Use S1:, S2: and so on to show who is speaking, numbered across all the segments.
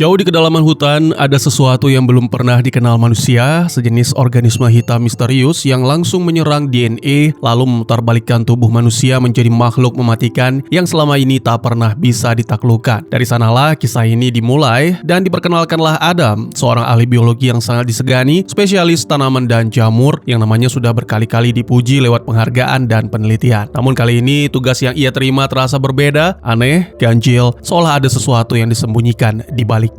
S1: Jauh di kedalaman hutan, ada sesuatu yang belum pernah dikenal manusia, sejenis organisme hitam misterius yang langsung menyerang DNA, lalu memutarbalikkan tubuh manusia menjadi makhluk mematikan yang selama ini tak pernah bisa ditaklukkan. Dari sanalah kisah ini dimulai, dan diperkenalkanlah Adam, seorang ahli biologi yang sangat disegani, spesialis tanaman dan jamur, yang namanya sudah berkali-kali dipuji lewat penghargaan dan penelitian. Namun kali ini, tugas yang ia terima terasa berbeda, aneh, ganjil, seolah ada sesuatu yang disembunyikan di balik.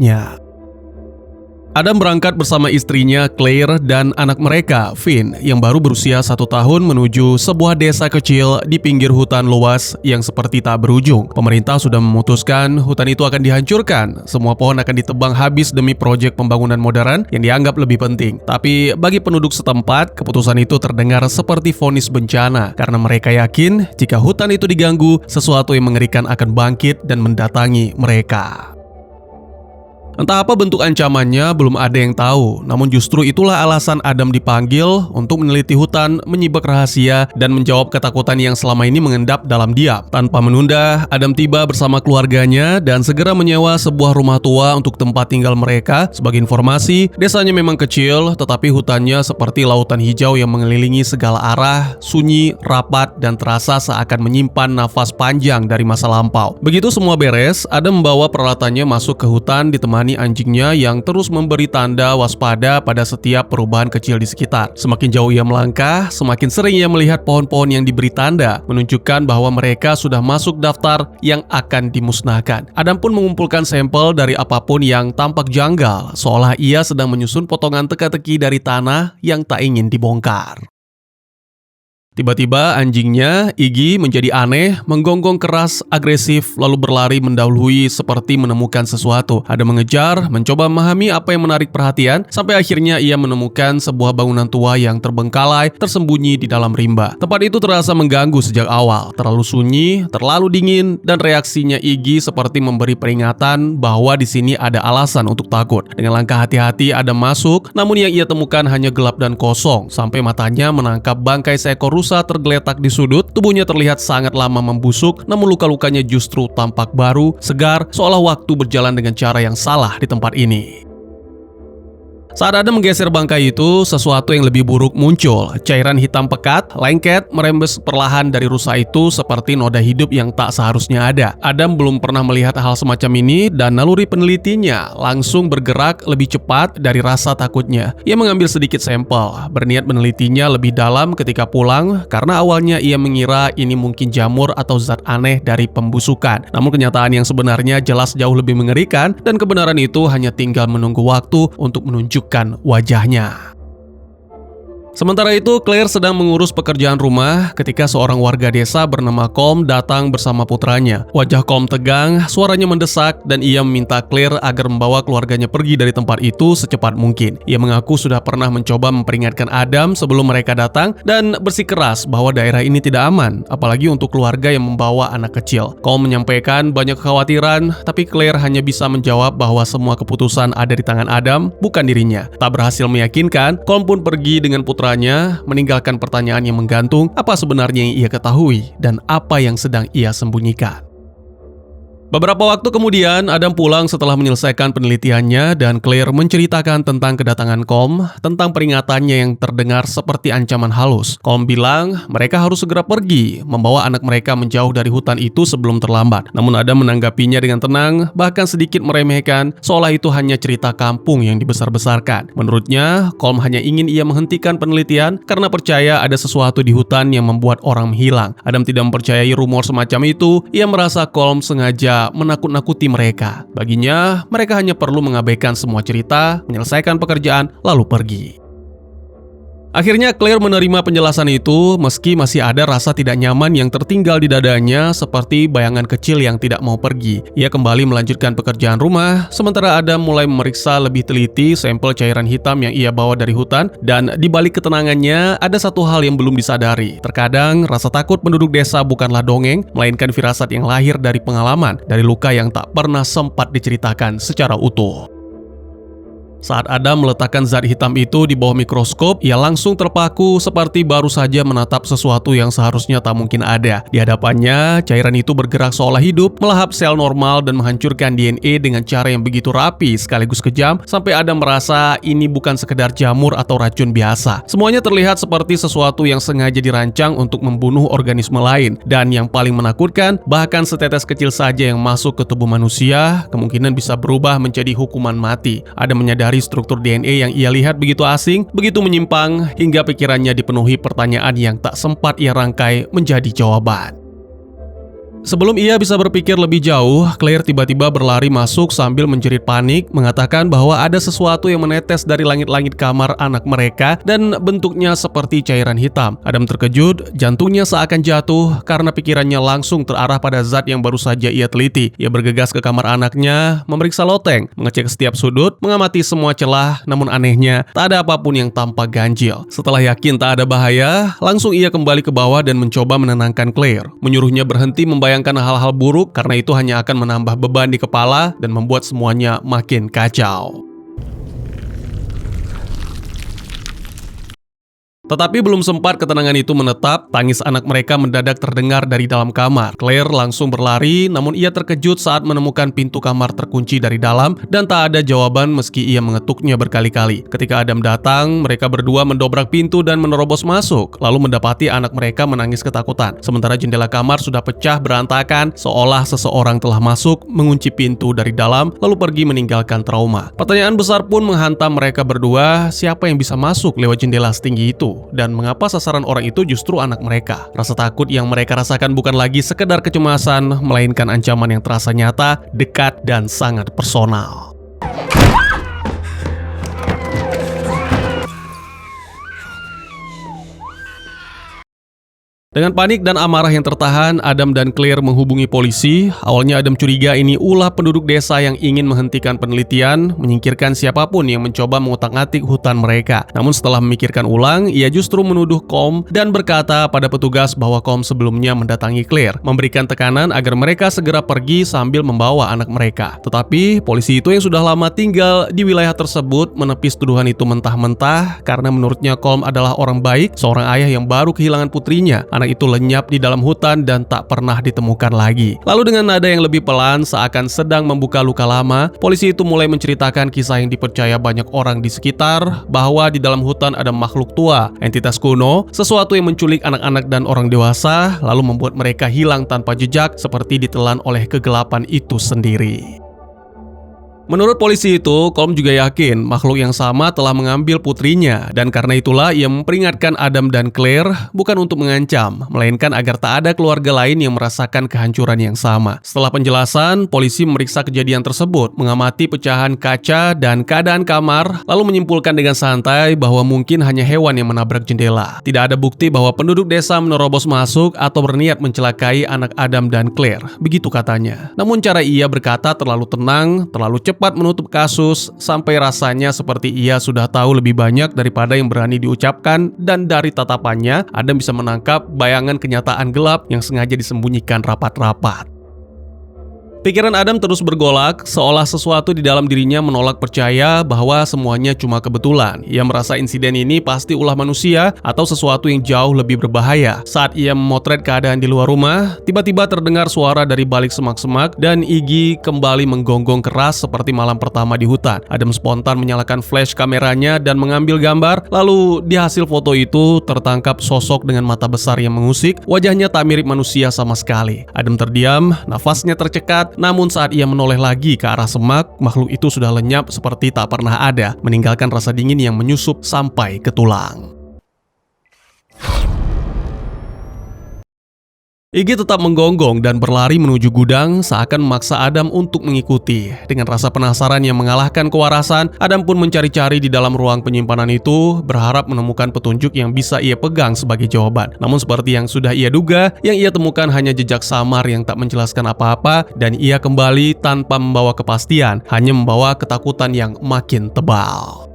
S1: Adam berangkat bersama istrinya Claire dan anak mereka, Finn, yang baru berusia 1 tahun menuju sebuah desa kecil di pinggir hutan luas yang seperti tak berujung. Pemerintah sudah memutuskan hutan itu akan dihancurkan. Semua pohon akan ditebang habis demi proyek pembangunan modern yang dianggap lebih penting. Tapi bagi penduduk setempat, keputusan itu terdengar seperti vonis bencana karena mereka yakin jika hutan itu diganggu, sesuatu yang mengerikan akan bangkit dan mendatangi mereka. Entah apa bentuk ancamannya, belum ada yang tahu. Namun justru itulah alasan Adam dipanggil untuk meneliti hutan, menyibak rahasia, dan menjawab ketakutan yang selama ini mengendap dalam diam. Tanpa menunda, Adam tiba bersama keluarganya dan segera menyewa sebuah rumah tua untuk tempat tinggal mereka. Sebagai informasi, desanya memang kecil, tetapi hutannya seperti lautan hijau yang mengelilingi segala arah, sunyi, rapat, dan terasa seakan menyimpan nafas panjang dari masa lampau. Begitu semua beres, Adam membawa peralatannya masuk ke hutan ditemani anjingnya yang terus memberi tanda waspada pada setiap perubahan kecil di sekitar. Semakin jauh ia melangkah, semakin sering ia melihat pohon-pohon yang diberi tanda, menunjukkan bahwa mereka sudah masuk daftar yang akan dimusnahkan. Adam pun mengumpulkan sampel dari apapun yang tampak janggal, seolah ia sedang menyusun potongan teka-teki dari tanah yang tak ingin dibongkar. Tiba-tiba anjingnya, Iggy, menjadi aneh, menggonggong keras, agresif, lalu berlari mendahului seperti menemukan sesuatu. Ada mengejar, mencoba memahami apa yang menarik perhatian, sampai akhirnya ia menemukan sebuah bangunan tua yang terbengkalai, tersembunyi di dalam rimba. Tempat itu terasa mengganggu sejak awal, terlalu sunyi, terlalu dingin, dan reaksinya Iggy seperti memberi peringatan bahwa di sini ada alasan untuk takut. Dengan langkah hati-hati Adam masuk, namun yang ia temukan hanya gelap dan kosong, sampai matanya menangkap bangkai seekor rusa tergeletak di sudut. Tubuhnya terlihat sangat lama membusuk, namun luka-lukanya justru tampak baru, segar, seolah waktu berjalan dengan cara yang salah di tempat ini. Saat Adam menggeser bangkai itu, sesuatu yang lebih buruk muncul. Cairan hitam pekat, lengket, merembes perlahan dari rusa itu seperti noda hidup yang tak seharusnya ada. Adam belum pernah melihat hal semacam ini dan naluri penelitinya langsung bergerak lebih cepat dari rasa takutnya. Ia mengambil sedikit sampel, berniat menelitinya lebih dalam ketika pulang karena awalnya ia mengira ini mungkin jamur atau zat aneh dari pembusukan. Namun kenyataan yang sebenarnya jelas jauh lebih mengerikan dan kebenaran itu hanya tinggal menunggu waktu untuk menunjukkan wajahnya. Sementara itu, Claire sedang mengurus pekerjaan rumah ketika seorang warga desa bernama Colm datang bersama putranya. Wajah Colm tegang, suaranya mendesak, dan ia meminta Claire agar membawa keluarganya pergi dari tempat itu secepat mungkin. Ia mengaku sudah pernah mencoba memperingatkan Adam sebelum mereka datang dan bersikeras bahwa daerah ini tidak aman, apalagi untuk keluarga yang membawa anak kecil. Colm menyampaikan banyak kekhawatiran, tapi Claire hanya bisa menjawab bahwa semua keputusan ada di tangan Adam, bukan dirinya. Tak berhasil meyakinkan, Colm pun pergi dengan putranya, meninggalkan pertanyaan yang menggantung apa sebenarnya yang ia ketahui dan apa yang sedang ia sembunyikan. Beberapa waktu kemudian, Adam pulang setelah menyelesaikan penelitiannya dan Claire menceritakan tentang kedatangan Colm, tentang peringatannya yang terdengar seperti ancaman halus. Colm bilang mereka harus segera pergi, membawa anak mereka menjauh dari hutan itu sebelum terlambat. Namun Adam menanggapinya dengan tenang, bahkan sedikit meremehkan, seolah itu hanya cerita kampung yang dibesar-besarkan. Menurutnya, Colm hanya ingin ia menghentikan penelitian karena percaya ada sesuatu di hutan yang membuat orang menghilang. Adam tidak mempercayai rumor semacam itu, ia merasa Colm sengaja menakut-nakuti mereka. Baginya, mereka hanya perlu mengabaikan semua cerita, menyelesaikan pekerjaan, lalu pergi. Akhirnya Claire menerima penjelasan itu meski masih ada rasa tidak nyaman yang tertinggal di dadanya seperti bayangan kecil yang tidak mau pergi. Ia kembali melanjutkan pekerjaan rumah, sementara Adam mulai memeriksa lebih teliti sampel cairan hitam yang ia bawa dari hutan, dan di balik ketenangannya ada satu hal yang belum disadari. Terkadang rasa takut penduduk desa bukanlah dongeng, melainkan firasat yang lahir dari pengalaman, dari luka yang tak pernah sempat diceritakan secara utuh. Saat Adam meletakkan zat hitam itu di bawah mikroskop, ia langsung terpaku seperti baru saja menatap sesuatu yang seharusnya tak mungkin ada. Di hadapannya, cairan itu bergerak seolah hidup, melahap sel normal dan menghancurkan DNA dengan cara yang begitu rapi sekaligus kejam sampai Adam merasa ini bukan sekedar jamur atau racun biasa. Semuanya terlihat seperti sesuatu yang sengaja dirancang untuk membunuh organisme lain. Dan yang paling menakutkan, bahkan setetes kecil saja yang masuk ke tubuh manusia kemungkinan bisa berubah menjadi hukuman mati. Adam menyadari struktur DNA yang ia lihat begitu asing, begitu menyimpang, hingga pikirannya dipenuhi pertanyaan yang tak sempat ia rangkai menjadi jawaban. Sebelum ia bisa berpikir lebih jauh, Claire tiba-tiba berlari masuk sambil menjerit panik, mengatakan bahwa ada sesuatu yang menetes dari langit-langit kamar anak mereka dan bentuknya seperti cairan hitam. Adam terkejut, jantungnya seakan jatuh karena pikirannya langsung terarah pada zat yang baru saja ia teliti. Ia bergegas ke kamar anaknya, memeriksa loteng, mengecek setiap sudut, mengamati semua celah, namun anehnya, tak ada apapun yang tampak ganjil. Setelah yakin tak ada bahaya, langsung ia kembali ke bawah dan mencoba menenangkan Claire, menyuruhnya berhenti membayangkan hal-hal buruk karena itu hanya akan menambah beban di kepala dan membuat semuanya makin kacau. Tetapi belum sempat ketenangan itu menetap, tangis anak mereka mendadak terdengar dari dalam kamar. Claire langsung berlari, namun ia terkejut saat menemukan pintu kamar terkunci dari dalam dan tak ada jawaban meski ia mengetuknya berkali-kali. Ketika Adam datang, mereka berdua mendobrak pintu dan menerobos masuk, lalu mendapati anak mereka menangis ketakutan. Sementara jendela kamar sudah pecah berantakan, seolah seseorang telah masuk, mengunci pintu dari dalam, lalu pergi meninggalkan trauma. Pertanyaan besar pun menghantam mereka berdua, siapa yang bisa masuk lewat jendela setinggi itu? Dan mengapa sasaran orang itu justru anak mereka? Rasa takut yang mereka rasakan bukan lagi sekedar kecemasan, melainkan ancaman yang terasa nyata, dekat, dan sangat personal. Dengan panik dan amarah yang tertahan, Adam dan Claire menghubungi polisi. Awalnya Adam curiga ini ulah penduduk desa yang ingin menghentikan penelitian, menyingkirkan siapapun yang mencoba mengutak-atik hutan mereka. Namun setelah memikirkan ulang, ia justru menuduh Colm dan berkata pada petugas bahwa Colm sebelumnya mendatangi Claire, memberikan tekanan agar mereka segera pergi sambil membawa anak mereka. Tetapi polisi itu yang sudah lama tinggal di wilayah tersebut menepis tuduhan itu mentah-mentah karena menurutnya Colm adalah orang baik, seorang ayah yang baru kehilangan putrinya. Anak itu lenyap di dalam hutan dan tak pernah ditemukan lagi. Lalu dengan nada yang lebih pelan seakan sedang membuka luka lama, polisi itu mulai menceritakan kisah yang dipercaya banyak orang di sekitar bahwa di dalam hutan ada makhluk tua, entitas kuno, sesuatu yang menculik anak-anak dan orang dewasa lalu membuat mereka hilang tanpa jejak seperti ditelan oleh kegelapan itu sendiri. Menurut polisi itu, Colm juga yakin makhluk yang sama telah mengambil putrinya dan karena itulah ia memperingatkan Adam dan Claire bukan untuk mengancam, melainkan agar tak ada keluarga lain yang merasakan kehancuran yang sama. Setelah penjelasan, polisi memeriksa kejadian tersebut, mengamati pecahan kaca dan keadaan kamar, lalu menyimpulkan dengan santai bahwa mungkin hanya hewan yang menabrak jendela. Tidak ada bukti bahwa penduduk desa menerobos masuk atau berniat mencelakai anak Adam dan Claire, begitu katanya. Namun cara ia berkata terlalu tenang, terlalu cepat menutup kasus, sampai rasanya seperti ia sudah tahu lebih banyak daripada yang berani diucapkan, dan dari tatapannya, Adam bisa menangkap bayangan kenyataan gelap yang sengaja disembunyikan rapat-rapat. Pikiran Adam terus bergolak, seolah sesuatu di dalam dirinya menolak percaya bahwa semuanya cuma kebetulan. Ia merasa insiden ini pasti ulah manusia atau sesuatu yang jauh lebih berbahaya. Saat ia memotret keadaan di luar rumah, tiba-tiba terdengar suara dari balik semak-semak dan Iggy kembali menggonggong keras seperti malam pertama di hutan. Adam spontan menyalakan flash kameranya dan mengambil gambar, lalu di hasil foto itu tertangkap sosok dengan mata besar yang mengusik, wajahnya tak mirip manusia sama sekali. Adam terdiam, nafasnya tercekat. Namun saat ia menoleh lagi ke arah semak, makhluk itu sudah lenyap seperti tak pernah ada, meninggalkan rasa dingin yang menyusup sampai ke tulang. Iggy tetap menggonggong dan berlari menuju gudang seakan memaksa Adam untuk mengikuti. Dengan rasa penasaran yang mengalahkan kewarasan, Adam pun mencari-cari di dalam ruang penyimpanan itu, berharap menemukan petunjuk yang bisa ia pegang sebagai jawaban. Namun seperti yang sudah ia duga, yang ia temukan hanya jejak samar yang tak menjelaskan apa-apa, dan ia kembali tanpa membawa kepastian, hanya membawa ketakutan yang makin tebal.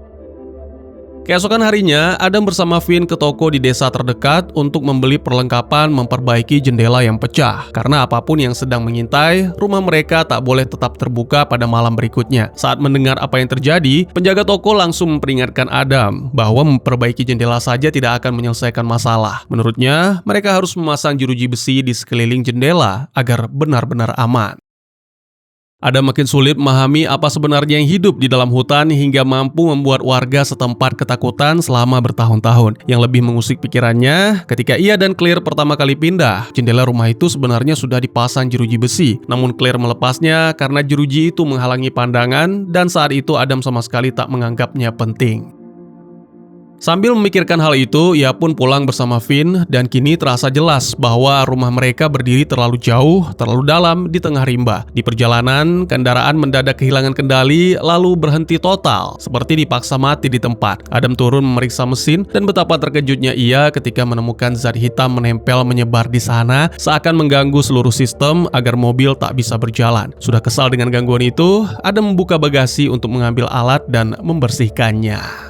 S1: Keesokan harinya, Adam bersama Finn ke toko di desa terdekat untuk membeli perlengkapan memperbaiki jendela yang pecah. Karena apapun yang sedang mengintai, rumah mereka tak boleh tetap terbuka pada malam berikutnya. Saat mendengar apa yang terjadi, penjaga toko langsung memperingatkan Adam bahwa memperbaiki jendela saja tidak akan menyelesaikan masalah. Menurutnya, mereka harus memasang jeruji besi di sekeliling jendela agar benar-benar aman. Adam makin sulit memahami apa sebenarnya yang hidup di dalam hutan hingga mampu membuat warga setempat ketakutan selama bertahun-tahun. Yang lebih mengusik pikirannya, ketika ia dan Claire pertama kali pindah, jendela rumah itu sebenarnya sudah dipasang jeruji besi. Namun Claire melepasnya karena jeruji itu menghalangi pandangan dan saat itu Adam sama sekali tak menganggapnya penting. Sambil memikirkan hal itu, ia pun pulang bersama Finn dan kini terasa jelas bahwa rumah mereka berdiri terlalu jauh, terlalu dalam di tengah rimba. Di perjalanan, kendaraan mendadak kehilangan kendali lalu berhenti total, seperti dipaksa mati di tempat. Adam turun memeriksa mesin dan betapa terkejutnya ia ketika menemukan zat hitam menempel menyebar di sana seakan mengganggu seluruh sistem agar mobil tak bisa berjalan. Sudah kesal dengan gangguan itu, Adam membuka bagasi untuk mengambil alat dan membersihkannya.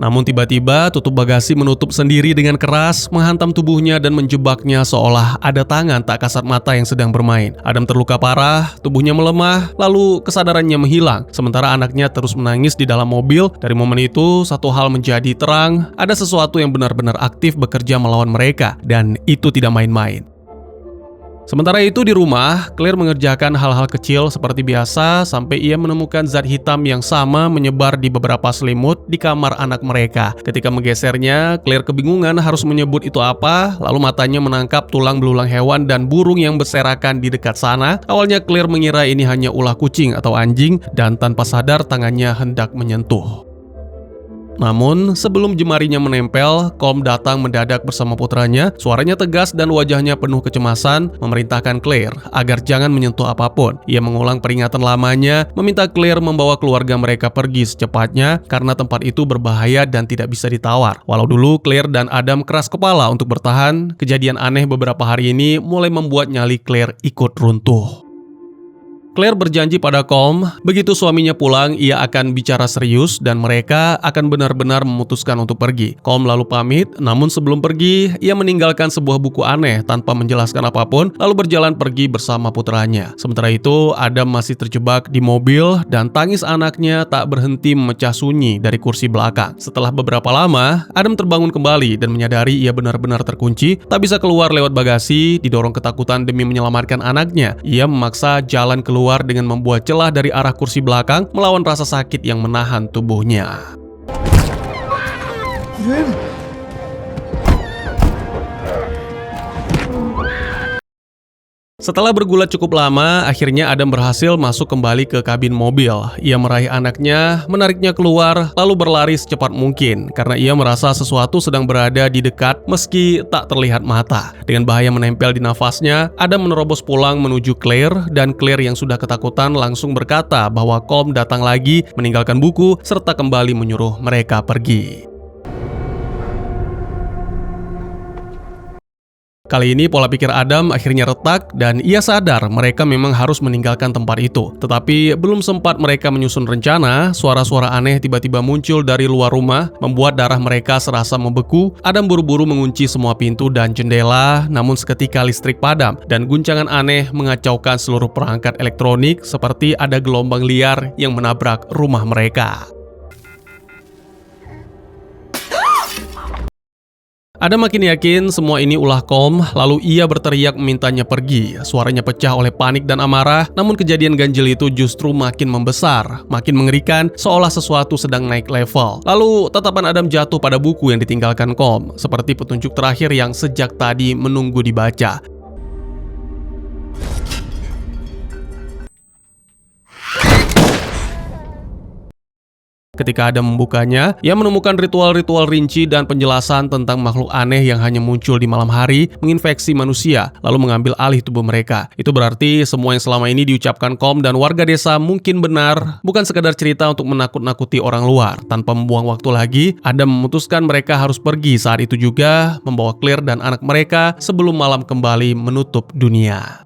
S1: Namun tiba-tiba tutup bagasi menutup sendiri dengan keras, menghantam tubuhnya dan menjebaknya seolah ada tangan tak kasat mata yang sedang bermain. Adam terluka parah, tubuhnya melemah, lalu kesadarannya menghilang. Sementara anaknya terus menangis di dalam mobil. Dari momen itu, satu hal menjadi terang, ada sesuatu yang benar-benar aktif bekerja melawan mereka, dan itu tidak main-main. Sementara itu di rumah, Claire mengerjakan hal-hal kecil seperti biasa sampai ia menemukan zat hitam yang sama menyebar di beberapa selimut di kamar anak mereka. Ketika menggesernya, Claire kebingungan harus menyebut itu apa, lalu matanya menangkap tulang belulang hewan dan burung yang berserakan di dekat sana. Awalnya Claire mengira ini hanya ulah kucing atau anjing dan tanpa sadar tangannya hendak menyentuh. Namun, sebelum jemarinya menempel, Colm datang mendadak bersama putranya. Suaranya tegas dan wajahnya penuh kecemasan, memerintahkan Claire agar jangan menyentuh apapun. Ia mengulang peringatan lamanya, meminta Claire membawa keluarga mereka pergi secepatnya karena tempat itu berbahaya dan tidak bisa ditawar. Walau dulu Claire dan Adam keras kepala untuk bertahan, kejadian aneh beberapa hari ini mulai membuat nyali Claire ikut runtuh. Claire berjanji pada Colm, begitu suaminya pulang, ia akan bicara serius dan mereka akan benar-benar memutuskan untuk pergi. Colm lalu pamit, namun sebelum pergi, ia meninggalkan sebuah buku aneh tanpa menjelaskan apapun, lalu berjalan pergi bersama putranya. Sementara itu, Adam masih terjebak di mobil dan tangis anaknya tak berhenti memecah sunyi dari kursi belakang. Setelah beberapa lama, Adam terbangun kembali dan menyadari ia benar-benar terkunci, tak bisa keluar lewat bagasi, didorong ketakutan demi menyelamatkan anaknya. Ia memaksa jalan keluar dengan membuat celah dari arah kursi belakang melawan rasa sakit yang menahan tubuhnya. Setelah bergulat cukup lama, akhirnya Adam berhasil masuk kembali ke kabin mobil. Ia meraih anaknya, menariknya keluar, lalu berlari secepat mungkin karena ia merasa sesuatu sedang berada di dekat meski tak terlihat mata. Dengan bahaya menempel di nafasnya, Adam menerobos pulang menuju Claire dan Claire yang sudah ketakutan langsung berkata bahwa Colm datang lagi, meninggalkan buku, serta kembali menyuruh mereka pergi. Kali ini pola pikir Adam akhirnya retak dan ia sadar mereka memang harus meninggalkan tempat itu. Tetapi belum sempat mereka menyusun rencana, suara-suara aneh tiba-tiba muncul dari luar rumah, membuat darah mereka serasa membeku. Adam buru-buru mengunci semua pintu dan jendela, namun seketika listrik padam dan guncangan aneh mengacaukan seluruh perangkat elektronik seperti ada gelombang liar yang menabrak rumah mereka. Adam makin yakin semua ini ulah Colm, lalu ia berteriak memintanya pergi. Suaranya pecah oleh panik dan amarah, namun kejadian ganjil itu justru makin membesar, makin mengerikan, seolah sesuatu sedang naik level. Lalu tatapan Adam jatuh pada buku yang ditinggalkan Colm, seperti petunjuk terakhir yang sejak tadi menunggu dibaca. Ketika Adam membukanya, ia menemukan ritual-ritual rinci dan penjelasan tentang makhluk aneh yang hanya muncul di malam hari, menginfeksi manusia, lalu mengambil alih tubuh mereka. Itu berarti semua yang selama ini diucapkan Kom dan warga desa mungkin benar, bukan sekadar cerita untuk menakut-nakuti orang luar. Tanpa membuang waktu lagi, Adam memutuskan mereka harus pergi saat itu juga, membawa Claire dan anak mereka sebelum malam kembali menutup dunia.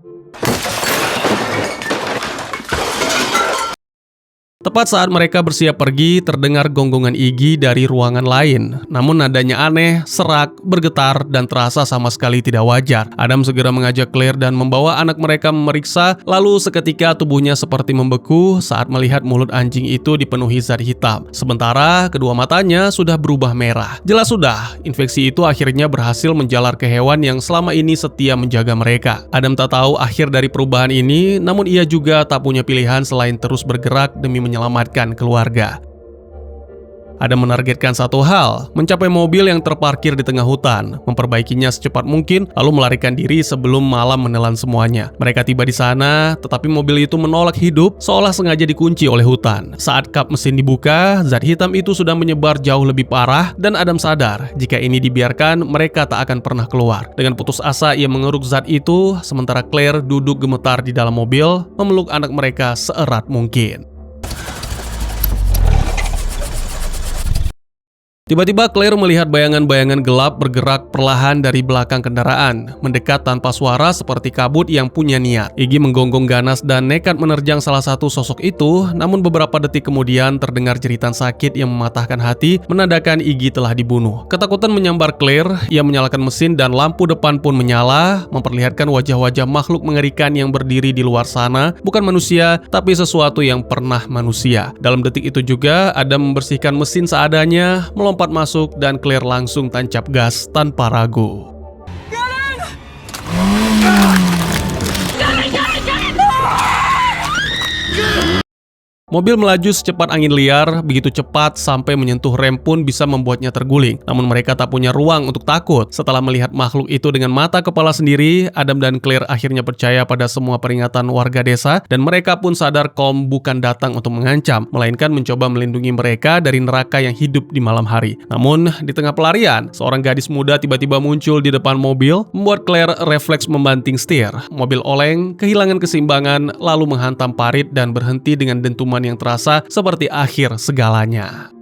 S1: Tepat saat mereka bersiap pergi, terdengar gonggongan Iggy dari ruangan lain. Namun nadanya aneh, serak, bergetar, dan terasa sama sekali tidak wajar. Adam segera mengajak Claire dan membawa anak mereka memeriksa, lalu seketika tubuhnya seperti membeku saat melihat mulut anjing itu dipenuhi zat hitam. Sementara kedua matanya sudah berubah merah. Jelas sudah, infeksi itu akhirnya berhasil menjalar ke hewan yang selama ini setia menjaga mereka. Adam tak tahu akhir dari perubahan ini, namun ia juga tak punya pilihan selain terus bergerak demi menyelamatkan keluarga. Adam menargetkan satu hal, mencapai mobil yang terparkir di tengah hutan, memperbaikinya secepat mungkin, lalu melarikan diri sebelum malam menelan semuanya. Mereka tiba di sana, tetapi mobil itu menolak hidup, seolah sengaja dikunci oleh hutan. Saat kap mesin dibuka, zat hitam itu sudah menyebar jauh lebih parah, dan Adam sadar, jika ini dibiarkan, mereka tak akan pernah keluar. Dengan putus asa, ia mengeruk zat itu, sementara Claire duduk gemetar di dalam mobil, memeluk anak mereka seerat mungkin. Tiba-tiba Claire melihat bayangan-bayangan gelap bergerak perlahan dari belakang kendaraan, mendekat tanpa suara seperti kabut yang punya niat. Iggy menggonggong ganas dan nekat menerjang salah satu sosok itu, namun beberapa detik kemudian terdengar jeritan sakit yang mematahkan hati, menandakan Iggy telah dibunuh. Ketakutan menyambar Claire, ia menyalakan mesin dan lampu depan pun menyala, memperlihatkan wajah-wajah makhluk mengerikan yang berdiri di luar sana, bukan manusia, tapi sesuatu yang pernah manusia. Dalam detik itu juga, Adam membersihkan mesin seadanya, melompat masuk dan Claire langsung tancap gas tanpa ragu. Mobil melaju secepat angin liar, begitu cepat sampai menyentuh rem pun bisa membuatnya terguling. Namun mereka tak punya ruang untuk takut. Setelah melihat makhluk itu dengan mata kepala sendiri, Adam dan Claire akhirnya percaya pada semua peringatan warga desa, dan mereka pun sadar Kom bukan datang untuk mengancam, melainkan mencoba melindungi mereka dari neraka yang hidup di malam hari. Namun, di tengah pelarian, seorang gadis muda tiba-tiba muncul di depan mobil, membuat Claire refleks membanting setir. Mobil oleng, kehilangan keseimbangan, lalu menghantam parit dan berhenti dengan dentuman yang terasa seperti akhir segalanya.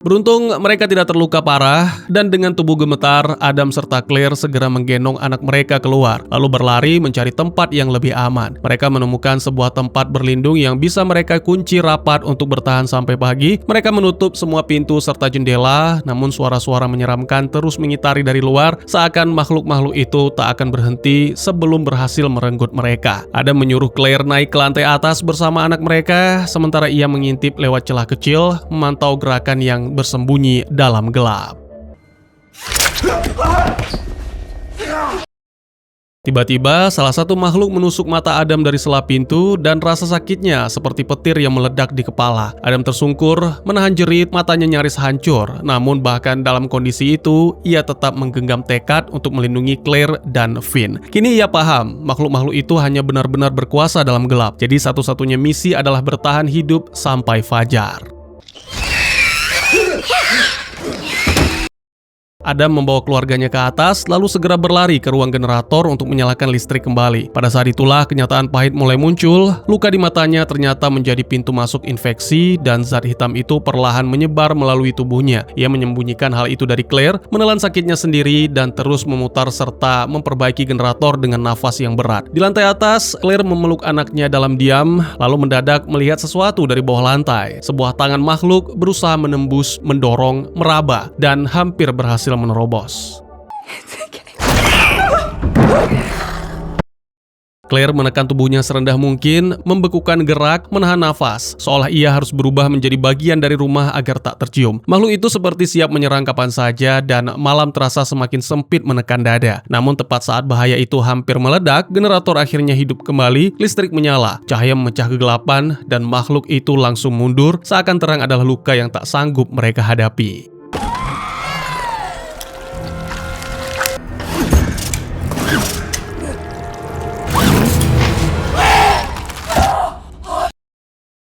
S1: Beruntung mereka tidak terluka parah, dan dengan tubuh gemetar, Adam serta Claire segera menggendong anak mereka keluar, lalu berlari mencari tempat yang lebih aman. Mereka menemukan sebuah tempat berlindung yang bisa mereka kunci rapat untuk bertahan sampai pagi. Mereka menutup semua pintu serta jendela, namun suara-suara menyeramkan terus mengitari dari luar, seakan makhluk-makhluk itu tak akan berhenti sebelum berhasil merenggut mereka. Adam menyuruh Claire naik ke lantai atas bersama anak mereka, sementara ia mengintip lewat celah kecil, memantau gerakan yang bersembunyi dalam gelap. Tiba-tiba, salah satu makhluk menusuk mata Adam dari sela pintu dan rasa sakitnya seperti petir yang meledak di kepala. Adam tersungkur, menahan jerit, matanya nyaris hancur. Namun bahkan dalam kondisi itu, ia tetap menggenggam tekad untuk melindungi Claire dan Finn. Kini ia paham, makhluk-makhluk itu hanya benar-benar berkuasa dalam gelap. Jadi satu-satunya misi adalah bertahan hidup sampai fajar. Adam membawa keluarganya ke atas, lalu segera berlari ke ruang generator untuk menyalakan listrik kembali. Pada saat itulah kenyataan pahit mulai muncul. Luka di matanya ternyata menjadi pintu masuk infeksi, dan zat hitam itu perlahan menyebar melalui tubuhnya. Ia menyembunyikan hal itu dari Claire, menelan sakitnya sendiri, dan terus memutar serta memperbaiki generator dengan nafas yang berat. Di lantai atas, Claire memeluk anaknya dalam diam, lalu mendadak melihat sesuatu dari bawah lantai. Sebuah tangan makhluk berusaha menembus, mendorong, meraba, dan hampir berhasil menerobos. Claire menekan tubuhnya serendah mungkin, membekukan gerak, menahan nafas, seolah ia harus berubah menjadi bagian dari rumah agar tak tercium. Makhluk itu seperti siap menyerang kapan saja, dan malam terasa semakin sempit menekan dada. Namun tepat saat bahaya itu hampir meledak, generator akhirnya hidup kembali, listrik menyala, cahaya memecah kegelapan, dan makhluk itu langsung mundur, seakan terang adalah luka yang tak sanggup mereka hadapi.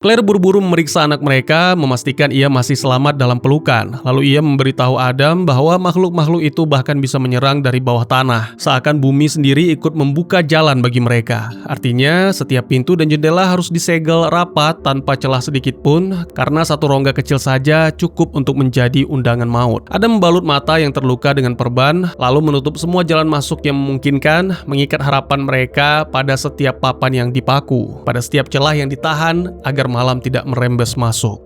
S1: Claire buru-buru memeriksa anak mereka, memastikan ia masih selamat dalam pelukan. Lalu ia memberitahu Adam bahwa makhluk-makhluk itu bahkan bisa menyerang dari bawah tanah. Seakan bumi sendiri ikut membuka jalan bagi mereka. Artinya, setiap pintu dan jendela harus disegel rapat tanpa celah sedikit pun, karena satu rongga kecil saja cukup untuk menjadi undangan maut. Adam membalut mata yang terluka dengan perban, lalu menutup semua jalan masuk yang memungkinkan, mengikat harapan mereka pada setiap papan yang dipaku, pada setiap celah yang ditahan, agar malam tidak merembes masuk.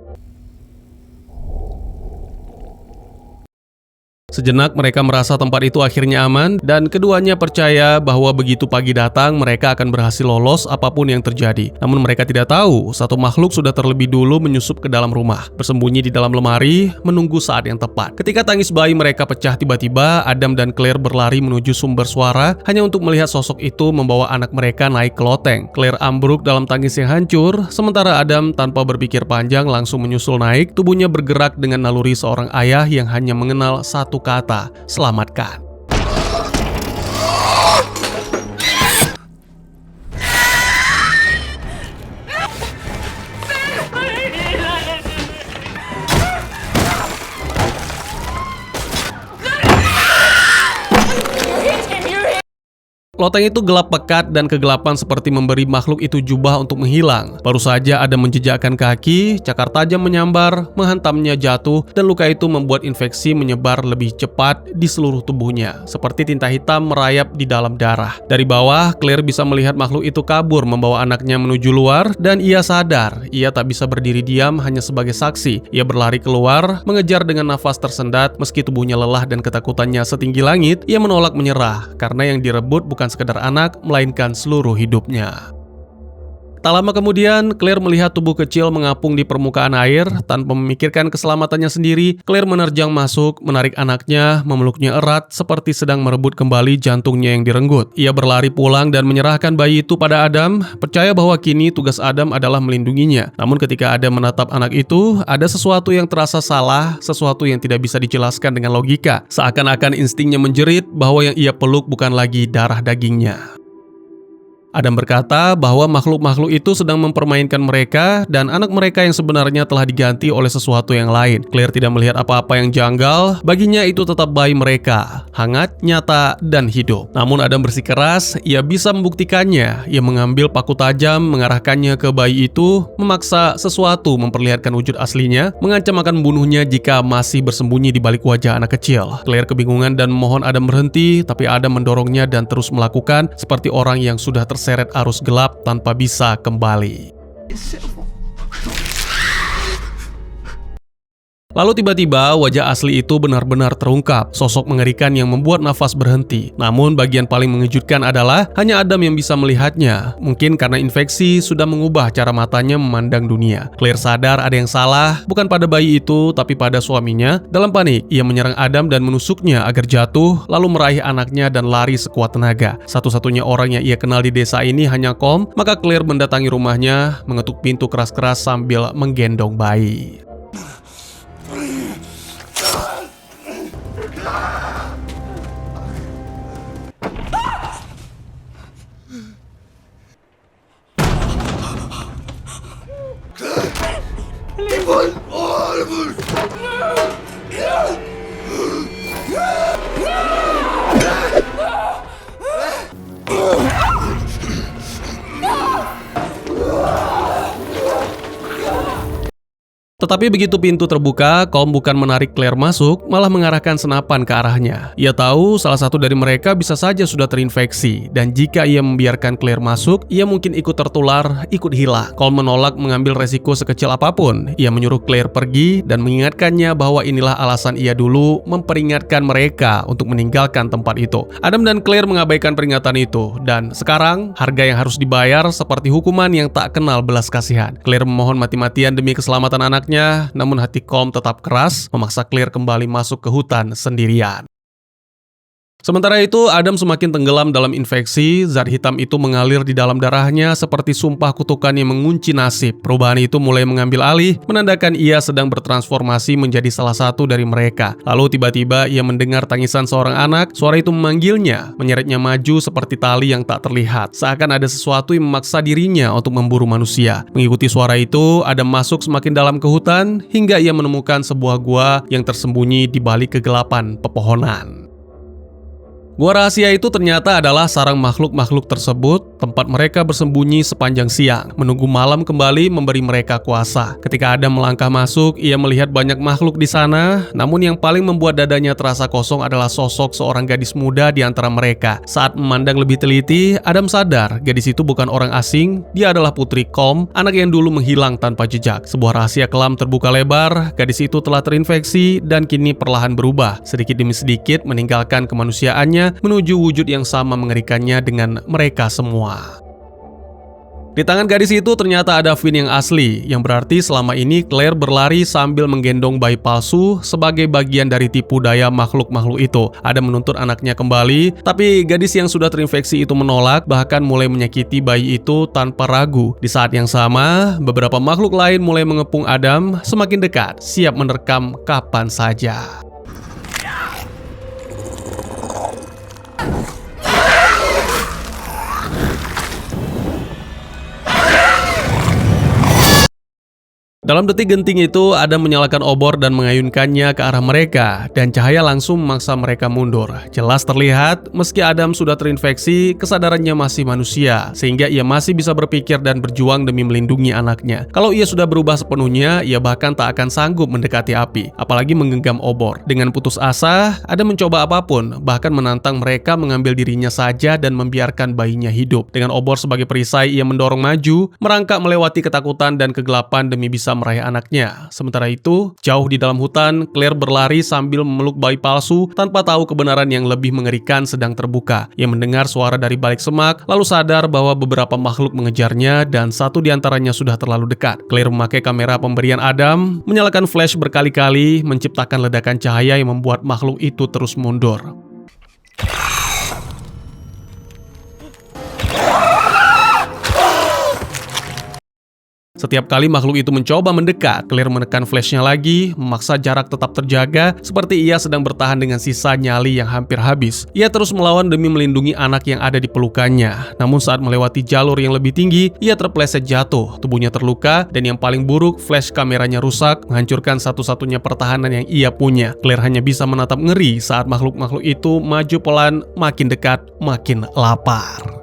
S1: Sejenak mereka merasa tempat itu akhirnya aman dan keduanya percaya bahwa begitu pagi datang mereka akan berhasil lolos apapun yang terjadi. Namun mereka tidak tahu satu makhluk sudah terlebih dulu menyusup ke dalam rumah, bersembunyi di dalam lemari, menunggu saat yang tepat. Ketika tangis bayi mereka pecah tiba-tiba, Adam dan Claire berlari menuju sumber suara hanya untuk melihat sosok itu membawa anak mereka naik ke loteng. Claire ambruk dalam tangis yang hancur, sementara Adam tanpa berpikir panjang langsung menyusul naik, tubuhnya bergerak dengan naluri seorang ayah yang hanya mengenal satu kata, selamatkan. Loteng itu gelap pekat dan kegelapan seperti memberi makhluk itu jubah untuk menghilang. Baru saja ada menjejakkan kaki, cakar tajam menyambar, menghantamnya jatuh, dan luka itu membuat infeksi menyebar lebih cepat di seluruh tubuhnya, seperti tinta hitam merayap di dalam darah. Dari bawah, Claire bisa melihat makhluk itu kabur membawa anaknya menuju luar, dan ia sadar ia tak bisa berdiri diam hanya sebagai saksi. Ia berlari keluar, mengejar dengan nafas tersendat, meski tubuhnya lelah dan ketakutannya setinggi langit, ia menolak menyerah, karena yang direbut bukan sekedar anak, melainkan seluruh hidupnya. Tak lama kemudian, Claire melihat tubuh kecil mengapung di permukaan air. Tanpa memikirkan keselamatannya sendiri, Claire menerjang masuk, menarik anaknya, memeluknya erat, seperti sedang merebut kembali jantungnya yang direnggut. Ia berlari pulang dan menyerahkan bayi itu pada Adam, percaya bahwa kini tugas Adam adalah melindunginya. Namun ketika Adam menatap anak itu, ada sesuatu yang terasa salah, sesuatu yang tidak bisa dijelaskan dengan logika. Seakan-akan instingnya menjerit bahwa yang ia peluk bukan lagi darah dagingnya. Adam berkata bahwa makhluk-makhluk itu sedang mempermainkan mereka dan anak mereka yang sebenarnya telah diganti oleh sesuatu yang lain. Claire tidak melihat apa-apa yang janggal, baginya itu tetap bayi mereka, hangat, nyata, dan hidup. Namun Adam bersikeras, ia bisa membuktikannya. Ia mengambil paku tajam, mengarahkannya ke bayi itu, memaksa sesuatu memperlihatkan wujud aslinya, mengancam akan membunuhnya jika masih bersembunyi di balik wajah anak kecil. Claire kebingungan dan memohon Adam berhenti, tapi Adam mendorongnya dan terus melakukan seperti orang yang sudah terseret arus gelap tanpa bisa kembali. Lalu tiba-tiba wajah asli itu benar-benar terungkap, sosok mengerikan yang membuat nafas berhenti. Namun bagian paling mengejutkan adalah hanya Adam yang bisa melihatnya. Mungkin karena infeksi sudah mengubah cara matanya memandang dunia. Claire sadar ada yang salah, bukan pada bayi itu, tapi pada suaminya. Dalam panik, ia menyerang Adam dan menusuknya agar jatuh, lalu meraih anaknya dan lari sekuat tenaga. Satu-satunya orang yang ia kenal di desa ini hanya Colm, maka Claire mendatangi rumahnya, mengetuk pintu keras-keras sambil menggendong bayi. Tetapi begitu pintu terbuka, Colm bukan menarik Claire masuk, malah mengarahkan senapan ke arahnya. Ia tahu salah satu dari mereka bisa saja sudah terinfeksi, dan jika ia membiarkan Claire masuk, ia mungkin ikut tertular, ikut hilang. Colm menolak mengambil resiko sekecil apapun. Ia menyuruh Claire pergi dan mengingatkannya bahwa inilah alasan ia dulu memperingatkan mereka untuk meninggalkan tempat itu. Adam dan Claire mengabaikan peringatan itu, dan sekarang harga yang harus dibayar seperti hukuman yang tak kenal belas kasihan. Claire memohon mati-matian demi keselamatan anaknya, namun hati Colm tetap keras, memaksa Claire kembali masuk ke hutan sendirian. Sementara itu, Adam semakin tenggelam dalam infeksi, zat hitam itu mengalir di dalam darahnya seperti sumpah kutukan yang mengunci nasib. Perubahan itu mulai mengambil alih, menandakan ia sedang bertransformasi menjadi salah satu dari mereka. Lalu tiba-tiba ia mendengar tangisan seorang anak, suara itu memanggilnya, menyeretnya maju seperti tali yang tak terlihat. Seakan ada sesuatu yang memaksa dirinya untuk memburu manusia. Mengikuti suara itu, Adam masuk semakin dalam ke hutan, hingga ia menemukan sebuah gua yang tersembunyi di balik kegelapan pepohonan. Gua rahasia itu ternyata adalah sarang makhluk-makhluk tersebut, tempat mereka bersembunyi sepanjang siang, menunggu malam kembali memberi mereka kuasa. Ketika Adam melangkah masuk, ia melihat banyak makhluk di sana, namun yang paling membuat dadanya terasa kosong adalah sosok seorang gadis muda di antara mereka. Saat memandang lebih teliti, Adam sadar gadis itu bukan orang asing, dia adalah Putri Colm, anak yang dulu menghilang tanpa jejak. Sebuah rahasia kelam terbuka lebar, gadis itu telah terinfeksi dan kini perlahan berubah, sedikit demi sedikit meninggalkan kemanusiaannya menuju wujud yang sama mengerikannya dengan mereka semua. Di tangan gadis itu ternyata ada Finn yang asli, yang berarti selama ini Claire berlari sambil menggendong bayi palsu sebagai bagian dari tipu daya makhluk-makhluk itu. Ada menuntut anaknya kembali, tapi gadis yang sudah terinfeksi itu menolak, bahkan mulai menyakiti bayi itu tanpa ragu. Di saat yang sama, beberapa makhluk lain mulai mengepung Adam semakin dekat, siap menerkam kapan saja. Dalam detik genting itu, Adam menyalakan obor dan mengayunkannya ke arah mereka, dan cahaya langsung memaksa mereka mundur. Jelas terlihat, meski Adam sudah terinfeksi, kesadarannya masih manusia, sehingga ia masih bisa berpikir dan berjuang demi melindungi anaknya. Kalau ia sudah berubah sepenuhnya, ia bahkan tak akan sanggup mendekati api, apalagi menggenggam obor. Dengan putus asa, Adam mencoba apapun, bahkan menantang mereka mengambil dirinya saja dan membiarkan bayinya hidup. Dengan obor sebagai perisai, ia mendorong maju, merangkak melewati ketakutan dan kegelapan demi bisa meraih anaknya. Sementara itu, jauh di dalam hutan, Claire berlari sambil memeluk bayi palsu tanpa tahu kebenaran yang lebih mengerikan sedang terbuka. Ia mendengar suara dari balik semak, lalu sadar bahwa beberapa makhluk mengejarnya dan satu di antaranya sudah terlalu dekat. Claire memakai kamera pemberian Adam, menyalakan flash berkali-kali, menciptakan ledakan cahaya yang membuat makhluk itu terus mundur. Setiap kali makhluk itu mencoba mendekat, Claire menekan flashnya lagi, memaksa jarak tetap terjaga, seperti ia sedang bertahan dengan sisa nyali yang hampir habis. Ia terus melawan demi melindungi anak yang ada di pelukannya. Namun saat melewati jalur yang lebih tinggi, ia terpleset jatuh, tubuhnya terluka, dan yang paling buruk, flash kameranya rusak, menghancurkan satu-satunya pertahanan yang ia punya. Claire hanya bisa menatap ngeri saat makhluk-makhluk itu maju pelan, makin dekat, makin lapar.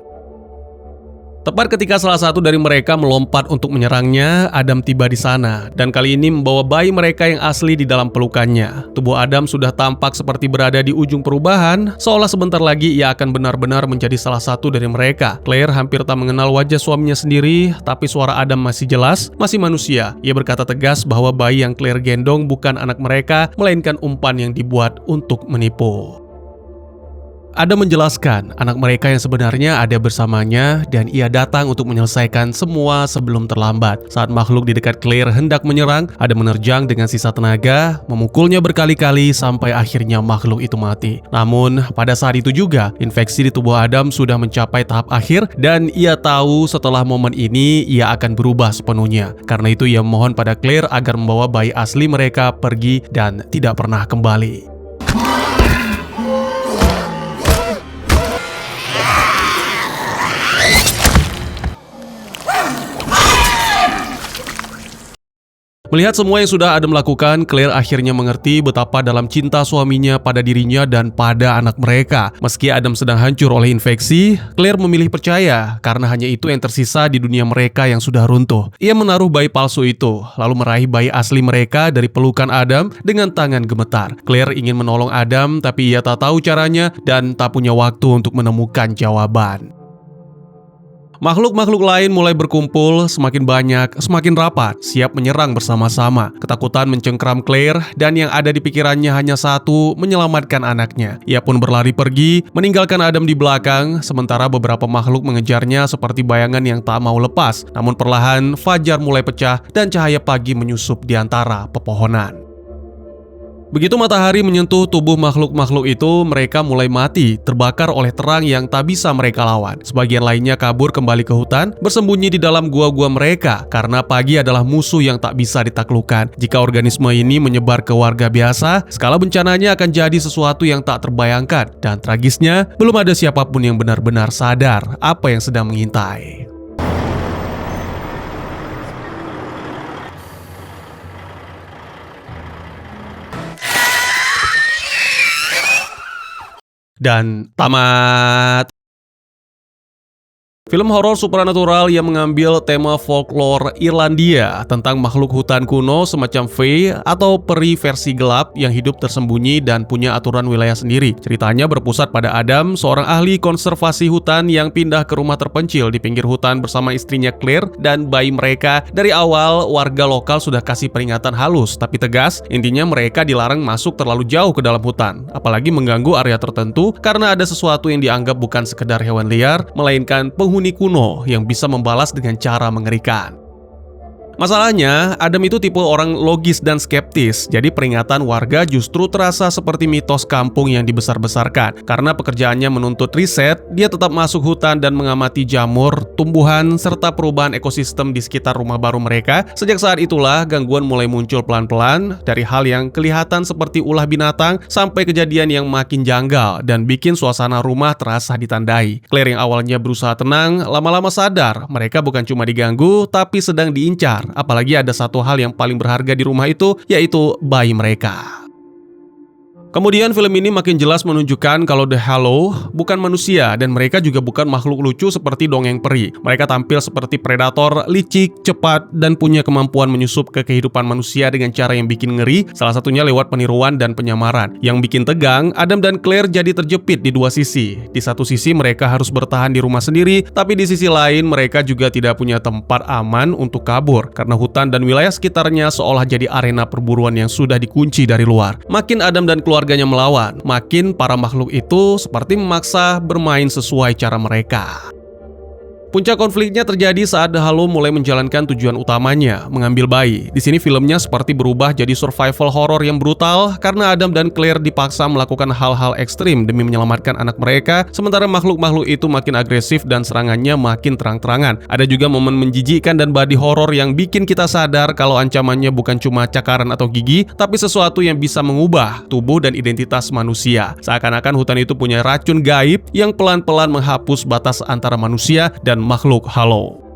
S1: Tepat ketika salah satu dari mereka melompat untuk menyerangnya, Adam tiba di sana, dan kali ini membawa bayi mereka yang asli di dalam pelukannya. Tubuh Adam sudah tampak seperti berada di ujung perubahan, seolah sebentar lagi ia akan benar-benar menjadi salah satu dari mereka. Claire hampir tak mengenal wajah suaminya sendiri, tapi suara Adam masih jelas, masih manusia. Ia berkata tegas bahwa bayi yang Claire gendong bukan anak mereka, melainkan umpan yang dibuat untuk menipu. Adam menjelaskan anak mereka yang sebenarnya ada bersamanya dan ia datang untuk menyelesaikan semua sebelum terlambat. Saat makhluk di dekat Claire hendak menyerang, Adam menerjang dengan sisa tenaga, memukulnya berkali-kali sampai akhirnya makhluk itu mati. Namun, pada saat itu juga, infeksi di tubuh Adam sudah mencapai tahap akhir dan ia tahu setelah momen ini ia akan berubah sepenuhnya. Karena itu ia memohon pada Claire agar membawa bayi asli mereka pergi dan tidak pernah kembali. Melihat semua yang sudah Adam lakukan, Claire akhirnya mengerti betapa dalam cinta suaminya pada dirinya dan pada anak mereka. Meski Adam sedang hancur oleh infeksi, Claire memilih percaya karena hanya itu yang tersisa di dunia mereka yang sudah runtuh. Ia menaruh bayi palsu itu, lalu meraih bayi asli mereka dari pelukan Adam dengan tangan gemetar. Claire ingin menolong Adam, tapi ia tak tahu caranya dan tak punya waktu untuk menemukan jawaban. Makhluk-makhluk lain mulai berkumpul, semakin banyak, semakin rapat, siap menyerang bersama-sama. Ketakutan mencengkram Claire, dan yang ada di pikirannya hanya satu, menyelamatkan anaknya. Ia pun berlari pergi, meninggalkan Adam di belakang, sementara beberapa makhluk mengejarnya seperti bayangan yang tak mau lepas. Namun perlahan, fajar mulai pecah, dan cahaya pagi menyusup di antara pepohonan. Begitu matahari menyentuh tubuh makhluk-makhluk itu, mereka mulai mati, terbakar oleh terang yang tak bisa mereka lawan. Sebagian lainnya kabur kembali ke hutan, bersembunyi di dalam gua-gua mereka, karena pagi adalah musuh yang tak bisa ditaklukkan. Jika organisme ini menyebar ke warga biasa, skala bencananya akan jadi sesuatu yang tak terbayangkan. Dan tragisnya, belum ada siapapun yang benar-benar sadar apa yang sedang mengintai. Dan tamat. Film horor supranatural yang mengambil tema folklore Irlandia tentang makhluk hutan kuno semacam Fae atau peri versi gelap yang hidup tersembunyi dan punya aturan wilayah sendiri. Ceritanya berpusat pada Adam, seorang ahli konservasi hutan yang pindah ke rumah terpencil di pinggir hutan bersama istrinya Claire dan bayi mereka. Dari awal, warga lokal sudah kasih peringatan halus tapi tegas, intinya mereka dilarang masuk terlalu jauh ke dalam hutan, apalagi mengganggu area tertentu karena ada sesuatu yang dianggap bukan sekedar hewan liar, melainkan penghuni kuno yang bisa membalas dengan cara mengerikan. Masalahnya, Adam itu tipe orang logis dan skeptis, jadi peringatan warga justru terasa seperti mitos kampung yang dibesar-besarkan. Karena pekerjaannya menuntut riset, dia tetap masuk hutan dan mengamati jamur, tumbuhan, serta perubahan ekosistem di sekitar rumah baru mereka. Sejak saat itulah, gangguan mulai muncul pelan-pelan, dari hal yang kelihatan seperti ulah binatang, sampai kejadian yang makin janggal, dan bikin suasana rumah terasa ditandai. Claire yang awalnya berusaha tenang, lama-lama sadar, mereka bukan cuma diganggu, tapi sedang diincar. Apalagi ada satu hal yang paling berharga di rumah itu, yaitu bayi mereka. Kemudian film ini makin jelas menunjukkan kalau The Hollow bukan manusia dan mereka juga bukan makhluk lucu seperti dongeng peri. Mereka tampil seperti predator, licik, cepat, dan punya kemampuan menyusup ke kehidupan manusia dengan cara yang bikin ngeri, salah satunya lewat peniruan dan penyamaran. Yang bikin tegang, Adam dan Claire jadi terjepit di dua sisi. Di satu sisi mereka harus bertahan di rumah sendiri, tapi di sisi lain mereka juga tidak punya tempat aman untuk kabur, karena hutan dan wilayah sekitarnya seolah jadi arena perburuan yang sudah dikunci dari luar. Makin Adam dan keluarganya melawan, makin para makhluk itu seperti memaksa bermain sesuai cara mereka. Puncak konfliknya terjadi saat The Hollow mulai menjalankan tujuan utamanya, mengambil bayi. Di sini filmnya seperti berubah jadi survival horror yang brutal karena Adam dan Claire dipaksa melakukan hal-hal ekstrim demi menyelamatkan anak mereka, sementara makhluk-makhluk itu makin agresif dan serangannya makin terang-terangan. Ada juga momen menjijikkan dan body horror yang bikin kita sadar kalau ancamannya bukan cuma cakaran atau gigi, tapi sesuatu yang bisa mengubah tubuh dan identitas manusia. Seakan-akan hutan itu punya racun gaib yang pelan-pelan menghapus batas antara manusia dan makhluk Hollow.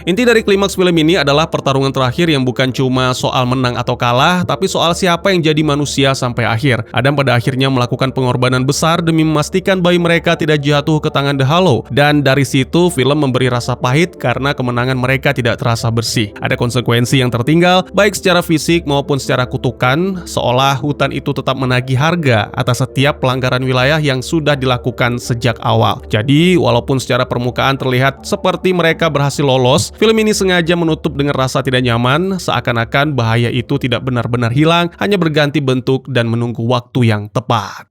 S1: Inti dari klimaks film ini adalah pertarungan terakhir yang bukan cuma soal menang atau kalah, tapi soal siapa yang jadi manusia sampai akhir. Adam pada akhirnya melakukan pengorbanan besar demi memastikan bayi mereka tidak jatuh ke tangan The Hollow. Dan dari situ film memberi rasa pahit karena kemenangan mereka tidak terasa bersih. Ada konsekuensi yang tertinggal, baik secara fisik maupun secara kutukan, seolah hutan itu tetap menagih harga atas setiap pelanggaran wilayah yang sudah dilakukan sejak awal. Jadi, walaupun secara permukaan terlihat seperti mereka berhasil lolos, film ini sengaja menutup dengan rasa tidak nyaman, seakan-akan bahaya itu tidak benar-benar hilang, hanya berganti bentuk dan menunggu waktu yang tepat.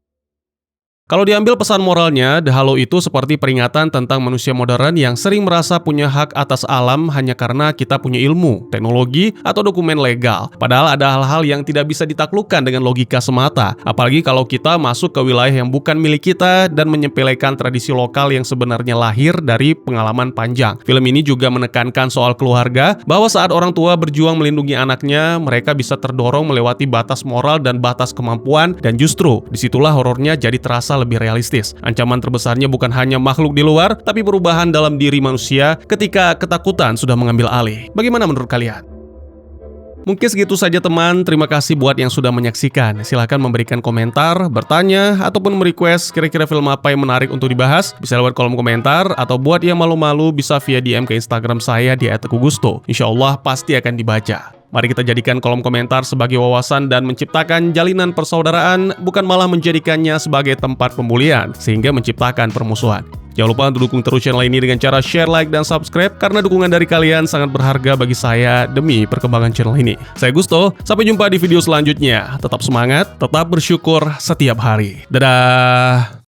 S1: Kalau diambil pesan moralnya, The Hollow itu seperti peringatan tentang manusia modern yang sering merasa punya hak atas alam hanya karena kita punya ilmu, teknologi, atau dokumen legal. Padahal ada hal-hal yang tidak bisa ditaklukkan dengan logika semata, apalagi kalau kita masuk ke wilayah yang bukan milik kita dan menyepelekan tradisi lokal yang sebenarnya lahir dari pengalaman panjang. Film ini juga menekankan soal keluarga, bahwa saat orang tua berjuang melindungi anaknya, mereka bisa terdorong melewati batas moral dan batas kemampuan, dan justru disitulah horornya jadi terasa lebih realistis. Ancaman terbesarnya bukan hanya makhluk di luar, tapi perubahan dalam diri manusia ketika ketakutan sudah mengambil alih. Bagaimana menurut kalian? Mungkin segitu saja teman, terima kasih buat yang sudah menyaksikan. Silahkan memberikan komentar, bertanya, ataupun merequest kira-kira film apa yang menarik untuk dibahas. Bisa lewat kolom komentar, atau buat yang malu-malu bisa via DM ke Instagram saya di @teguhgusto. Insya Allah pasti akan dibaca. Mari kita jadikan kolom komentar sebagai wawasan dan menciptakan jalinan persaudaraan, bukan malah menjadikannya sebagai tempat pembulian, sehingga menciptakan permusuhan. Jangan lupa untuk dukung terus channel ini dengan cara share, like, dan subscribe, karena dukungan dari kalian sangat berharga bagi saya demi perkembangan channel ini. Saya Gusto, sampai jumpa di video selanjutnya. Tetap semangat, tetap bersyukur setiap hari. Dadah!